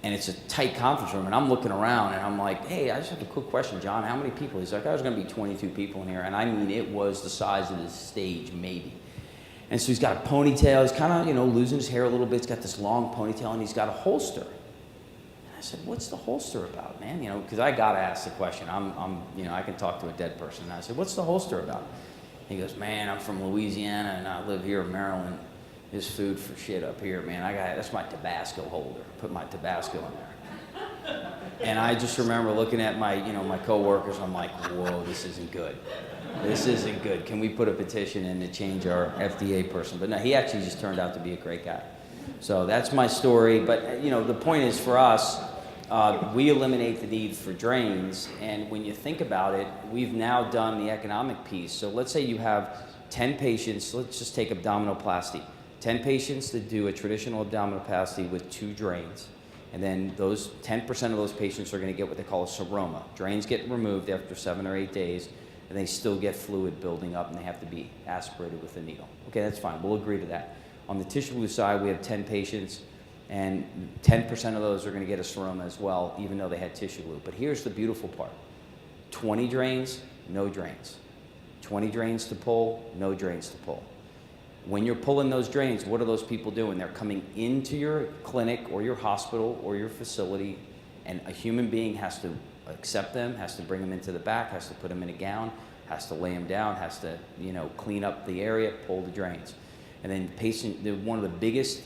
and it's a tight conference room, and I'm looking around, and I'm like, hey, I just have a quick question, John, how many people? He's like, there's going to be 22 people in here, and I mean, it was the size of this stage, maybe. And so he's got a ponytail, he's kind of, you know, losing his hair a little bit, he's got this long ponytail, and he's got a holster. And I said, what's the holster about, man? You know, because I got to ask the question. You know, I can talk to a dead person. And I said, what's the holster about? He goes, man, I'm from Louisiana, and I live here in Maryland. There's food for shit up here, man. That's my Tabasco holder. Put my Tabasco in there. And I just remember looking at my coworkers. I'm like, whoa, this isn't good. This isn't good. Can we put a petition in to change our FDA person? But no, he actually just turned out to be a great guy. So that's my story. But you know, the point is for us, we eliminate the need for drains. And when you think about it, we've now done the economic piece. So let's say you have 10 patients. Let's just take abdominoplasty. 10 patients that do a traditional abdominoplasty with 2 drains. And then those 10% of those patients are going to get what they call a seroma. Drains get removed after 7 or 8 days, and they still get fluid building up, and they have to be aspirated with a needle. Okay, that's fine. We'll agree to that. On the tissue glue side, we have 10 patients, and 10% of those are going to get a seroma as well, even though they had tissue glue. But here's the beautiful part. 20 drains, no drains. 20 drains to pull, no drains to pull. When you're pulling those drains, what are those people doing? They're coming into your clinic or your hospital or your facility, and a human being has to accept them, has to bring them into the back, has to put them in a gown, has to lay them down, has to, you know, clean up the area, pull the drains. And then one of the biggest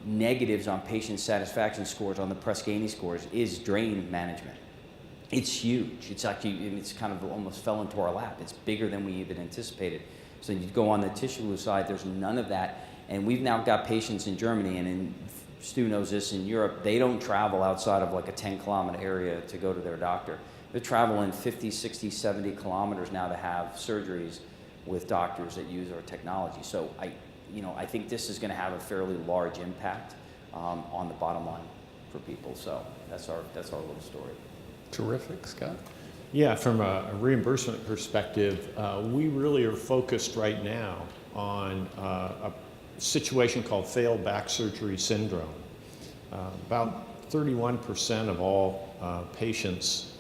negatives on patient satisfaction scores, on the Press-Ganey scores, is drain management. It's huge. It's actually, it's kind of almost fell into our lap. It's bigger than we even anticipated. So you go on the tissue glue side, there's none of that. And we've now got patients in Germany, and Stu knows this, in Europe, they don't travel outside of like a 10-kilometer area to go to their doctor. They're traveling 50, 60, 70 kilometers now to have surgeries with doctors that use our technology. So I think this is going to have a fairly large impact on the bottom line for people. So that's our little story. Terrific, Scott. Yeah, from a reimbursement perspective, we really are focused right now on a situation called failed back surgery syndrome. About 31% of all patients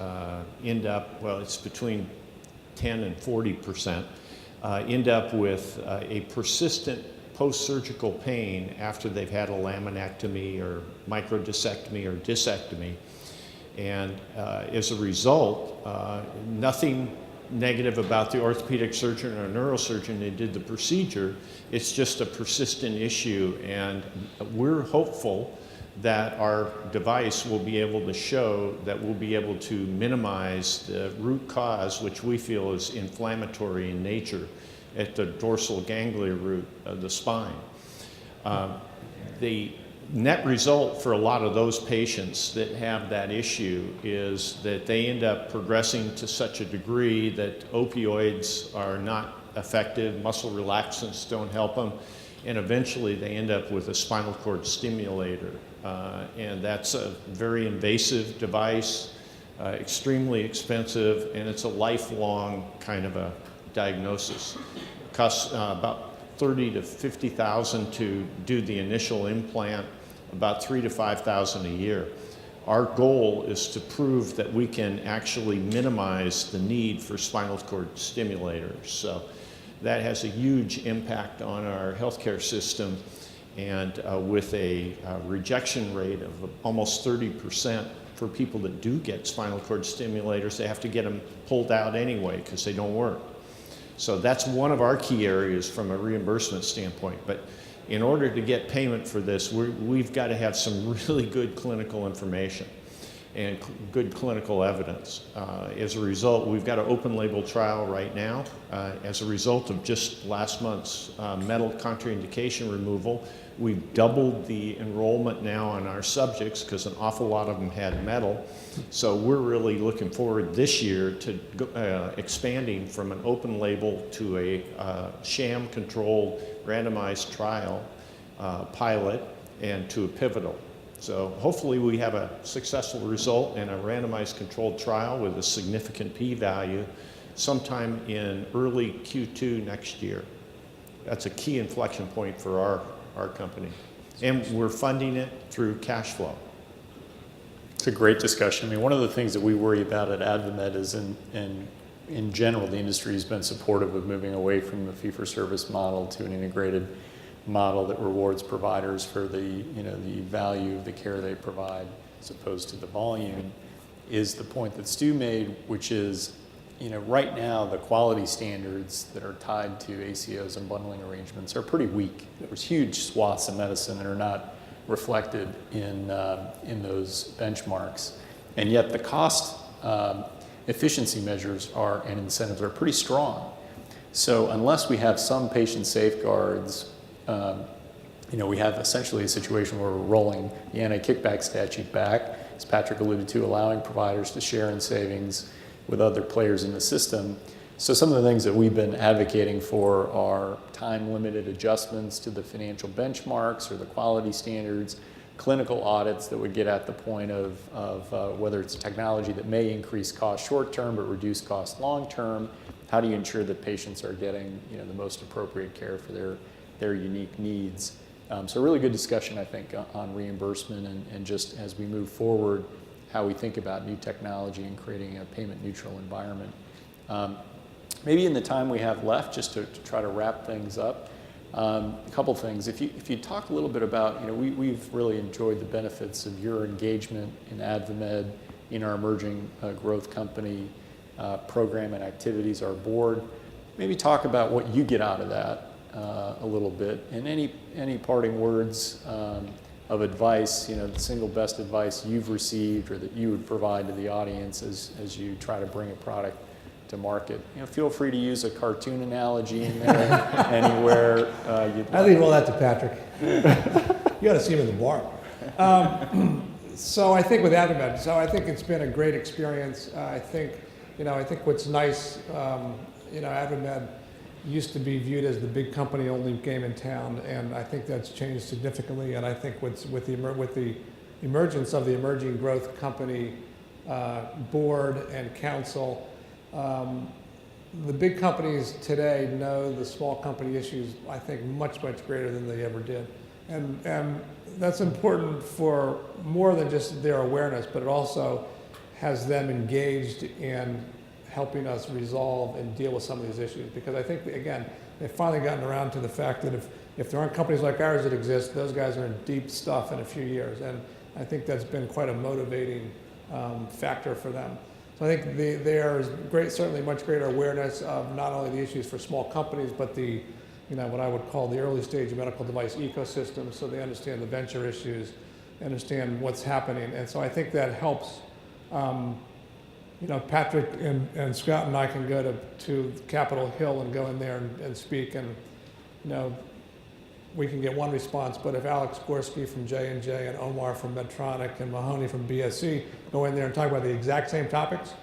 end up, well, it's between 10 and 40%, end up with a persistent post-surgical pain after they've had a laminectomy or microdiscectomy or discectomy. And as a result, nothing negative about the orthopedic surgeon or neurosurgeon that did the procedure. It's just a persistent issue, and we're hopeful that our device will be able to show that we'll be able to minimize the root cause, which we feel is inflammatory in nature, at the dorsal ganglia root of the spine. The net result for a lot of those patients that have that issue is that they end up progressing to such a degree that opioids are not effective, muscle relaxants don't help them, and eventually they end up with a spinal cord stimulator. And that's a very invasive device, extremely expensive, and it's a lifelong kind of a diagnosis. It costs about $30,000 to $50,000 to do the initial implant, about $3,000 to $5,000 a year. Our goal is to prove that we can actually minimize the need for spinal cord stimulators. So that has a huge impact on our healthcare system, and with a rejection rate of almost 30% for people that do get spinal cord stimulators, they have to get them pulled out anyway because they don't work. So that's one of our key areas from a reimbursement standpoint. But in order to get payment for this, we've got to have some really good clinical information and good clinical evidence. As a result, we've got an open label trial right now. As a result of just last month's metal contraindication removal, we've doubled the enrollment now on our subjects because an awful lot of them had metal. So we're really looking forward this year to expanding from an open label to a sham-controlled randomized trial pilot and to a pivotal. So hopefully we have a successful result in a randomized controlled trial with a significant p-value sometime in early Q2 next year. that's a key inflection point for our company. And we're funding it through cash flow. It's a great discussion. I mean, one of the things that we worry about at Advamed is in general, the industry has been supportive of moving away from the fee-for-service model to an integrated model that rewards providers for the value of the care they provide as opposed to the volume, is the point that Stu made, which is, right now the quality standards that are tied to ACOs and bundling arrangements are pretty weak. There's huge swaths of medicine that are not reflected in those benchmarks, and yet the cost efficiency measures and incentives are pretty strong. So unless we have some patient safeguards, we have essentially a situation where we're rolling the anti-kickback statute back, as Patrick alluded to, allowing providers to share in savings with other players in the system. So some of the things that we've been advocating for are time-limited adjustments to the financial benchmarks or the quality standards, clinical audits that would get at the point of whether it's technology that may increase cost short-term but reduce cost long-term. How do you ensure that patients are getting the most appropriate care for their unique needs? So a really good discussion, I think, on reimbursement and just as we move forward, how we think about new technology and creating a payment-neutral environment. Maybe in the time we have left, just to try to wrap things up, a couple things. If you talk a little bit about, we've really enjoyed the benefits of your engagement in Advamed, in our emerging growth company program and activities, our board. Maybe talk about what you get out of that a little bit, and any parting words of advice, the single best advice you've received or that you would provide to the audience as you try to bring a product to market. Feel free to use a cartoon analogy in there anywhere you'd like. I leave all that to Patrick. You got to see him in the bar. So I think with Advamed, I think it's been a great experience. I think what's nice, Advamed used to be viewed as the big company only game in town, and I think that's changed significantly. And I think with the emergence of the emerging growth company board and council, the big companies today know the small company issues, I think, much greater than they ever did. And that's important for more than just their awareness, but it also has them engaged in helping us resolve and deal with some of these issues. Because I think, again, they've finally gotten around to the fact that if there aren't companies like ours that exist, those guys are in deep stuff in a few years. And I think that's been quite a motivating factor for them. So I think there's certainly much greater awareness of not only the issues for small companies, but the, what I would call the early stage medical device ecosystem, so they understand the venture issues, understand what's happening. And so I think that helps. Patrick and Scott and I can go to Capitol Hill and go in there and speak, and we can get one response. But if Alex Gorski from J&J and Omar from Medtronic and Mahoney from BSC go in there and talk about the exact same topics,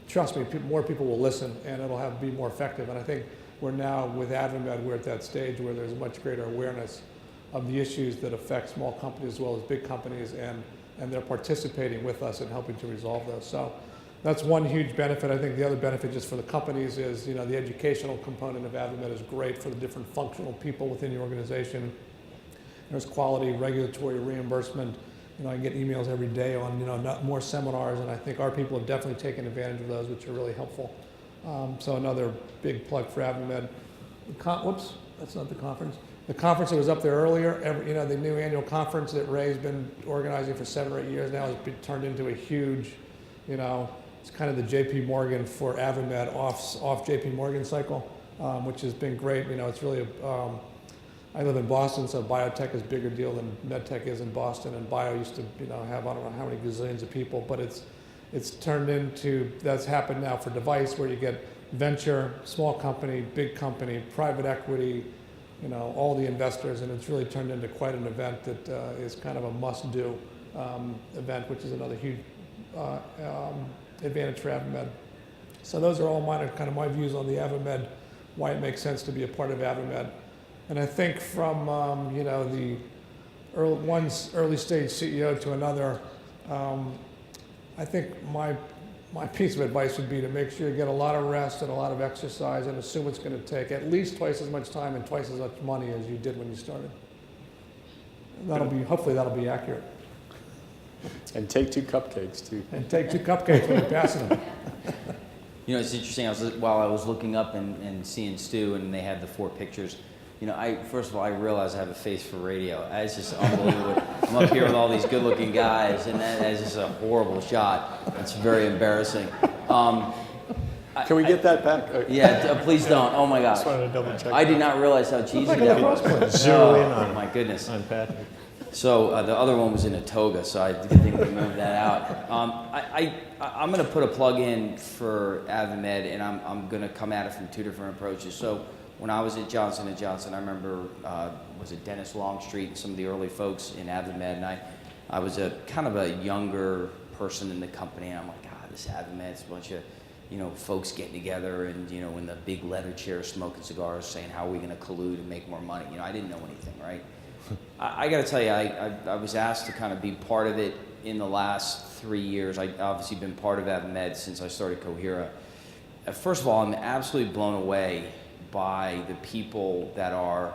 trust me, more people will listen, and it'll be more effective. And I think we're now, with Advamed, we're at that stage where there's much greater awareness of the issues that affect small companies as well as big companies, and they're participating with us in helping to resolve those. So that's one huge benefit. I think the other benefit just for the companies is, the educational component of Advamed is great for the different functional people within the organization. There's quality, regulatory, reimbursement. I get emails every day on, more seminars, and I think our people have definitely taken advantage of those, which are really helpful. So another big plug for Advamed. Whoops, that's not the conference. The conference that was up there earlier, the new annual conference that Ray's been organizing for 7 or 8 years now has been turned into a huge, it's kind of the JP Morgan for Advamed off JP Morgan cycle, which has been great. It's really I live in Boston, so biotech is a bigger deal than medtech is in Boston, and bio used to have I don't know how many gazillions of people, but it's turned into, that's happened now for device, where you get venture, small company, big company, private equity, all the investors, and it's really turned into quite an event that is kind of a must-do event, which is another huge advantage for Advamed. So those are all kind of my views on the Advamed, why it makes sense to be a part of Advamed. And I think from the one early stage CEO to another, I think my My piece of advice would be to make sure you get a lot of rest and a lot of exercise and assume it's going to take at least twice as much time and twice as much money as you did when you started. Hopefully that'll be accurate. And take 2 cupcakes, too. And take 2 cupcakes when you're passing them. You know, it's interesting. While I was looking up and seeing Stu, and they had the 4 pictures. You know, first of all, I realized I have a face for radio. It's just unbelievable. I'm up here with all these good-looking guys, and that is just a horrible shot. It's very embarrassing. Can we get that back? Yeah, please don't. Oh my gosh. Just wanted to double check. I did not realize how cheesy like a that lacrosse was. player. Zero in on my goodness. on Patrick. So the other one was in a toga, so I didn't think we moved that out. I'm going to put a plug in for Advamed, and I'm going to come at it from 2 different approaches. So when I was at Johnson & Johnson, I remember, was it Dennis Longstreet and some of the early folks in Advamed, and I was a kind of a younger person in the company, and I'm like, God, this Advamed, it's a bunch of, you know, folks getting together and, you know, in the big leather chairs smoking cigars saying, how are we going to collude and make more money? You know, I didn't know anything, right? I got to tell you, I was asked to kind of be part of it in the last 3 years. I've obviously been part of Advamed since I started Cohera. First of all, I'm absolutely blown away by the people that are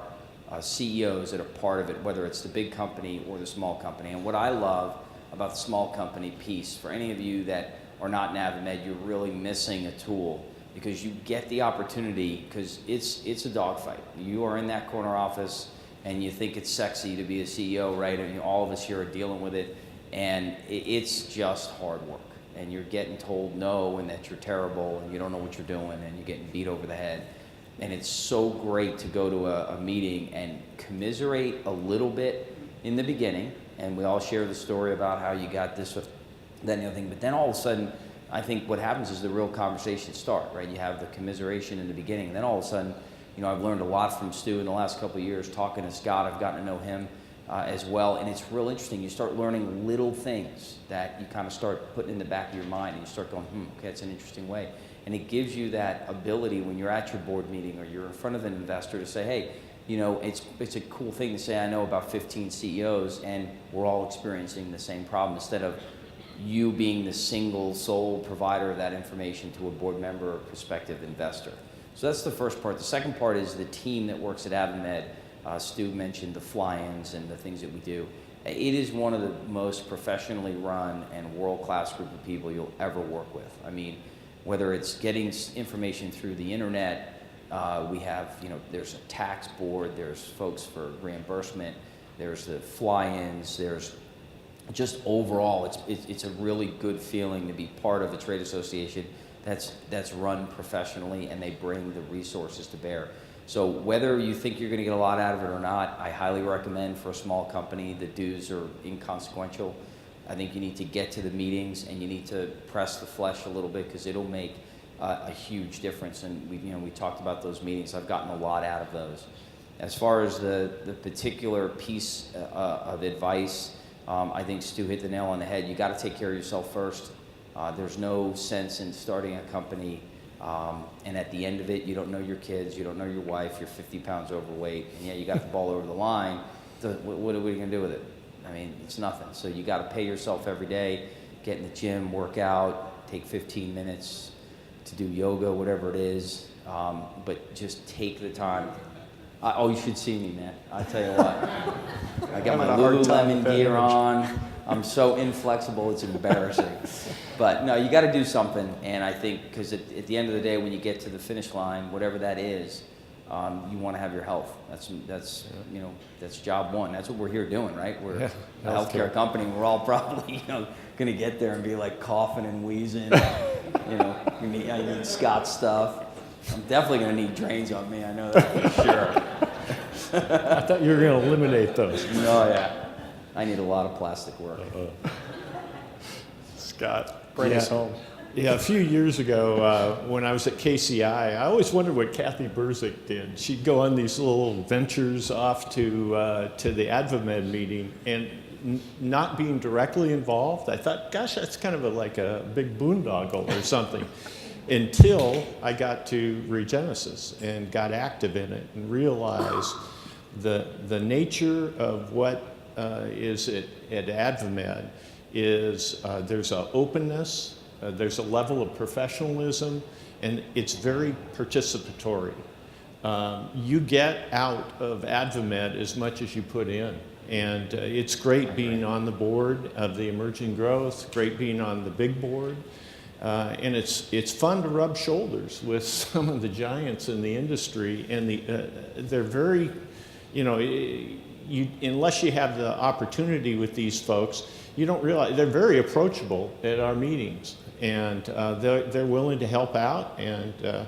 CEOs that are part of it, whether it's the big company or the small company. And what I love about the small company piece, for any of you that are not in Advamed, you're really missing a tool, because you get the opportunity, because it's a dogfight. You are in that corner office, and you think it's sexy to be a CEO, right? I mean, all of us here are dealing with it, and it's just hard work. And you're getting told no, and that you're terrible, and you don't know what you're doing, and you're getting beat over the head. And it's so great to go to a meeting and commiserate a little bit in the beginning, and we all share the story about how you got this, that, and the other thing. But then all of a sudden, I think what happens is the real conversations start, right? You have the commiseration in the beginning, and then all of a sudden, you know, I've learned a lot from Stu in the last couple of years, talking to Scott. I've gotten to know him as well, and it's real interesting. You start learning little things that you kind of start putting in the back of your mind, and you start going, okay, that's an interesting way. And it gives you that ability when you're at your board meeting or you're in front of an investor to say, hey, you know, it's a cool thing to say, I know about 15 CEOs, and we're all experiencing the same problem, instead of you being the single sole provider of that information to a board member or prospective investor. So that's the first part. The second part is the team that works at Advamed. Stu mentioned the fly-ins and the things that we do. It is one of the most professionally run and world-class group of people you'll ever work with. I mean, whether it's getting information through the internet, we have, you know, there's a tax board, there's folks for reimbursement, there's the fly-ins, there's just overall, it's a really good feeling to be part of a trade association that's run professionally, and they bring the resources to bear. So whether you think you're going to get a lot out of it or not, I highly recommend for a small company, the dues are inconsequential. I think you need to get to the meetings, and you need to press the flesh a little bit, because it'll make a huge difference. And we talked about those meetings. I've gotten a lot out of those. As far as the particular piece of advice, I think Stu hit the nail on the head. You got to take care of yourself first. There's no sense in starting a company, and at the end of it, you don't know your kids, you don't know your wife, you're 50 pounds overweight, and yeah, you got the ball over the line. What are we going to do with it? I mean, it's nothing. So you got to pay yourself every day, get in the gym, work out, take 15 minutes to do yoga, whatever it is, but just take the time. Oh, you should see me, man. I tell you what. I got my Lululemon gear on. I'm so inflexible, it's embarrassing. But no, you got to do something. And I think, because at the end of the day, when you get to the finish line, whatever that is, you want to have your health. That's job one. That's what we're here doing, right? We're a healthcare company. We're all probably going to get there and be like coughing and wheezing. I need Scott stuff. I'm definitely going to need drains on me. I know that for sure. I thought you were going to eliminate those. Oh yeah. I need a lot of plastic work. Scott, bring us home. Yeah, a few years ago, when I was at KCI, I always wondered what Kathy Burzik did. She'd go on these little ventures off to the Advamed meeting, and not being directly involved, I thought, gosh, that's kind of like a big boondoggle or something. Until I got to Regenesis and got active in it and realized the nature of what is at Advamed is there's an openness, There's a level of professionalism, and it's very participatory. You get out of Advamed as much as you put in. And it's great being on the board of the emerging growth, great being on the big board. And it's fun to rub shoulders with some of the giants in the industry. And they're very, you know, unless you have the opportunity with these folks, you don't realize they're very approachable at our meetings. And they're willing to help out. And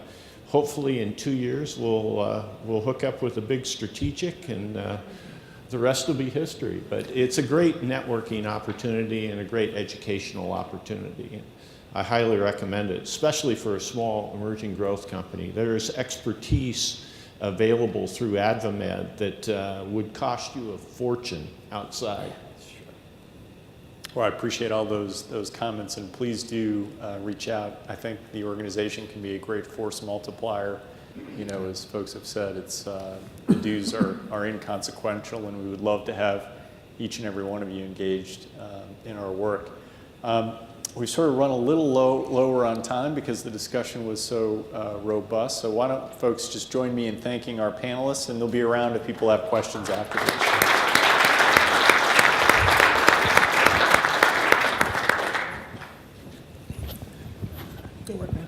hopefully in 2 years, we'll hook up with a big strategic, and the rest will be history. But it's a great networking opportunity and a great educational opportunity. I highly recommend it, especially for a small emerging growth company. There's expertise available through Advamed that would cost you a fortune outside. Well, I appreciate all those comments, and please do reach out. I think the organization can be a great force multiplier. You know, as folks have said, it's the dues are inconsequential, and we would love to have each and every one of you engaged in our work. We've sort of run a little lower on time because the discussion was so robust. So why don't folks just join me in thanking our panelists, and they'll be around if people have questions afterwards. Good work, man.